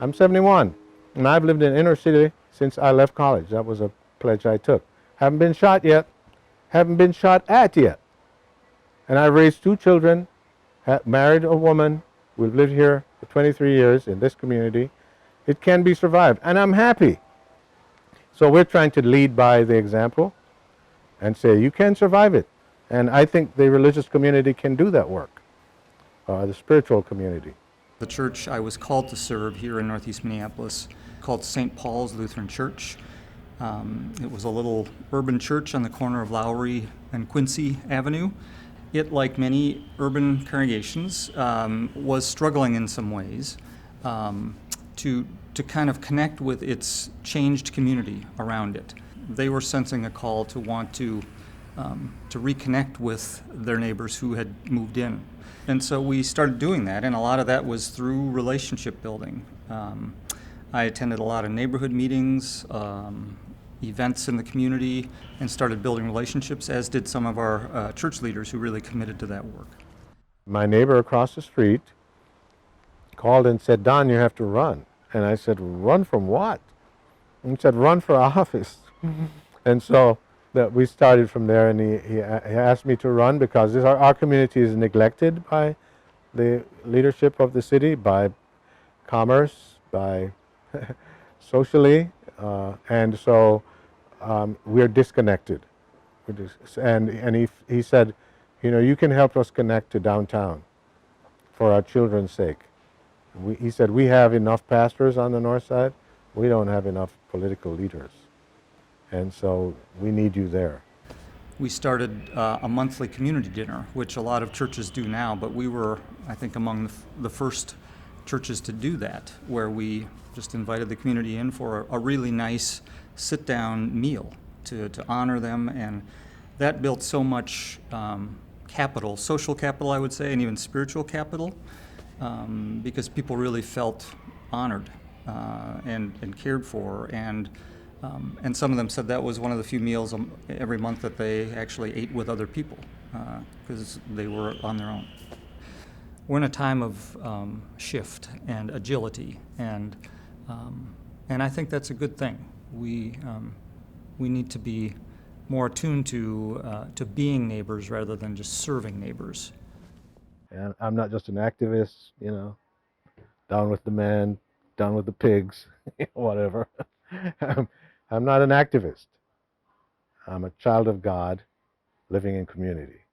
I'm 71, and I've lived in inner city since I left college. That was a pledge I took. Haven't been shot yet. Haven't been shot at yet. And I've raised 2 children, married a woman. We've lived here for 23 years in this community. It can be survived, and I'm happy. So we're trying to lead by the example and say you can survive it. And I think the religious community can do that work, the spiritual community. The church I was called to serve here in Northeast Minneapolis, called St. Paul's Lutheran Church. It was a little urban church on the corner of Lowry and Quincy Avenue. It, like many urban congregations, was struggling in some ways to kind of connect with its changed community around it. They were sensing a call to want to reconnect with their neighbors who had moved in. And so we started doing that, and a lot of that was through relationship building. I attended a lot of neighborhood meetings, events in the community, and started building relationships, as did some of our church leaders who really committed to that work. My neighbor across the street called and said, "Don, you have to run." And I said, "Run from what?" And he said, "Run for office." And so that we started from there, and he asked me to run because our community is neglected by the leadership of the city, by commerce, by socially, and so we're disconnected. And he said, you can help us connect to downtown for our children's sake. He said, we have enough pastors on the north side. We don't have enough political leaders. And so we need you there. We started a monthly community dinner, which a lot of churches do now, but we were, I think, among the first churches to do that, where we just invited the community in for a really nice sit-down meal to honor them, and that built so much capital, social capital, I would say, and even spiritual capital, because people really felt honored and cared for, and some of them said that was one of the few meals every month that they actually ate with other people because they were on their own. We're in a time of shift and agility, and I think that's a good thing. We need to be more attuned to being neighbors rather than just serving neighbors. And I'm not just an activist, down with the man, down with the pigs, whatever. I'm not an activist. I'm a child of God living in community.